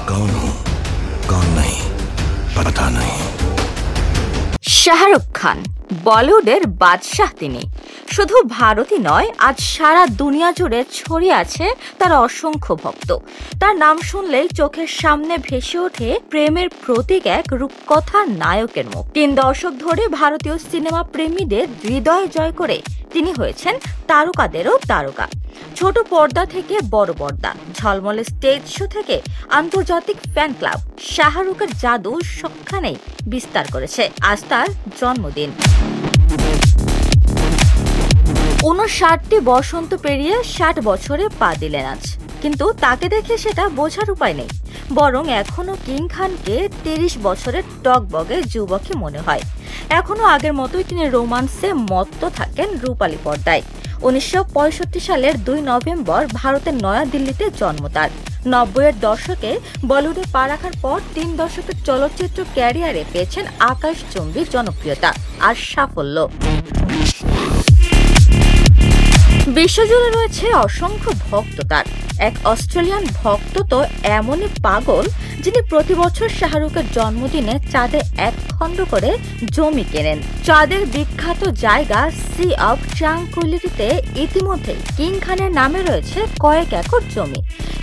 कौन हूँ कौन नहीं पता नहीं। শাহরুখ খান বলিউডের বাদশাহ। তিনি শুধু ভারতই নয়, আজ সারা দুনিয়া জুড়ে ছড়িয়ে আছে তার অসংখ্য ভক্ত। তার নাম শুনলেই চোখের সামনে ভেসে ওঠে প্রেমের প্রতীক এক রূপকথা নায়কের মুখ। 3 দশক ধরে ভারতীয় সিনেমা প্রেমীদের হৃদয় জয় করে তিনি হয়েছেন তারকাদেরও তারকা। ছোট পর্দা থেকে বড় পর্দা, ঝলমলে স্টেজ শো থেকে আন্তর্জাতিক ফ্যান ক্লাব, শাহরুখের জাদু সবখানেই বিস্তার করেছে। আজ তার জন্মদিন। 59টি বসন্ত পেরিয়ে 60 বছরে পা দিলেন আজ, কিন্তু তাকে দেখে সেটা বোঝার উপায় নেই। বরং এখনো কিং খানকে 30 বছরের টকবগে যুবকই মনে হয়। এখনো আগের মতোই তিনি রোমান্সে মত্ত থাকেন রূপালী পর্দায়। 1965 সালের 2 নভেম্বর ভারতের নয়াদিল্লিতে জন্ম তার। 90-এর দশকে বলিউডে পা রাখার পর 3 দশকের চলচ্চিত্র ক্যারিয়ারে পেয়েছেন আকাশচুম্বী জনপ্রিয়তা আর সাফল্য। বিশ্বজুড়ে রয়েছে অসংখ্য ভক্ত তার। এক অস্ট্রেলিয়ান ভক্ত তো এমনই পাগল, যিনি প্রতি বছর শাহরুখের জন্মদিনে চাঁদে 1 খণ্ড করে জমি কেনেন। চাঁদের বিখ্যাত জায়গা সি অফ ট্রাঙ্কুইলিটিতে ইতিমধ্যে কিং খানের নামে রয়েছে কয়েক একর জমি।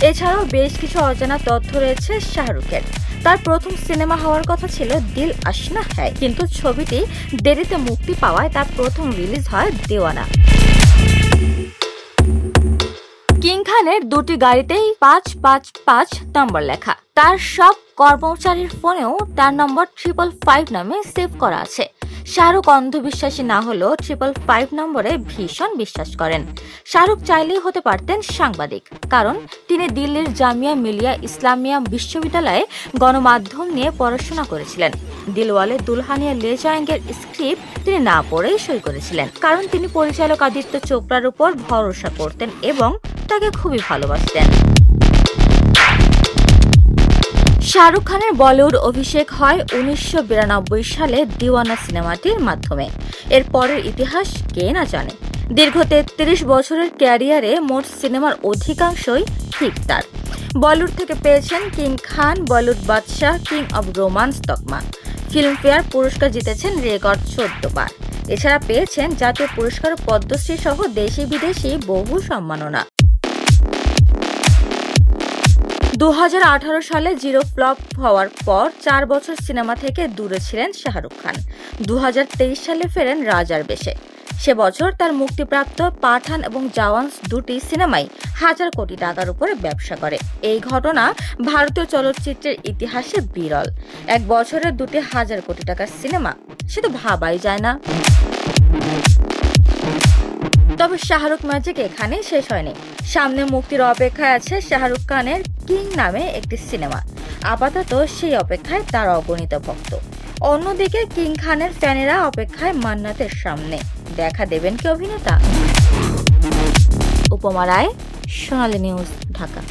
এছাড়াও বেশ কিছু অজানা তথ্য রয়েছে শাহরুখের। তার প্রথম সিনেমা হওয়ার কথা ছিল দিল আশনা হ্যায়, কিন্তু ছবিটি দেরিতে মুক্তি পাওয়ায় তার প্রথম রিলিজ হয় দেওয়ানা। কিং খানের 2টি গাড়িতেই 555 নম্বর লেখা। তার সব কর্মচারীর ফোনেও তার নম্বর 555 নামে সেভ করা আছে। শাহরুখ অন্ধবিশ্বাসী না হলেও 555 নম্বরে ভীষণ বিশ্বাস করেন। শাহরুখ চাইলেই হতে পারতেন সাংবাদিক, কারণ তিনি দিল্লির জামিয়া মিলিয়া ইসলামিয়া বিশ্ববিদ্যালয়ে গণমাধ্যম নিয়ে পড়াশোনা করেছিলেন। দিলওয়ালে দুলহানিয়া লে জায়েঙ্গের স্ক্রিপ্ট তিনি না পড়েই সই করেছিলেন, কারণ তিনি পরিচালক আদিত্য চোপড়ার উপর ভরসা করতেন এবং তাকে খুবই ভালোবাসতেন। শাহরুখ খানের বলিউড অভিষেক হয় 1992 সালে দিওয়ানা সিনেমাটির মাধ্যমে। এর পরের ইতিহাস কে না জানে। দীর্ঘ 33 বছরের ক্যারিয়ারে মোট সিনেমার অধিকাংশই ঠিক তার। বলিউড থেকে পেয়েছেন কিং খান, বলিউড বাদশাহ, কিং অব রোমান্স তকমা। ফিল্মফেয়ার পুরস্কার জিতেছেন রেকর্ড 14 বার। এছাড়া পেয়েছেন জাতীয় পুরস্কার, পদ্মশ্রী সহ দেশি বিদেশি বহু সম্মাননা। 2018 সালে জিরো ফ্লপ হওয়ার পর 4 বছর সিনেমা থেকে দূরে ছিলেন শাহরুখ খান। 2023 সালে ফেরেন রাজার বেশে। সে বছর তার মুক্তিপ্রাপ্ত পাঠান এবং জওয়ান 2টি সিনেমাই 1000 কোটি টাকার উপরে ব্যবসা করে। এই ঘটনা ভারতীয় চলচ্চিত্রের ইতিহাসে বিরল। এক বছরে 2টি 1000 কোটি টাকার সিনেমা, সে তো ভাবাই যায় না। তবে শাহরুখ ম্যাজিক এখানে শেষ হয়নি। সামনে মুক্তির অপেক্ষায় আছে শাহরুখ খানের কিং নামে একটি সিনেমা। আপাতত সেই অপেক্ষায় তার অগণিত ভক্ত। অন্যদিকে কিং খানের ফ্যানেরা অপেক্ষায় মান্নাতের সামনে। দেখা দেবেন কি অভিনেতা? উপমা রায়, সোনালী নিউজ, ঢাকা।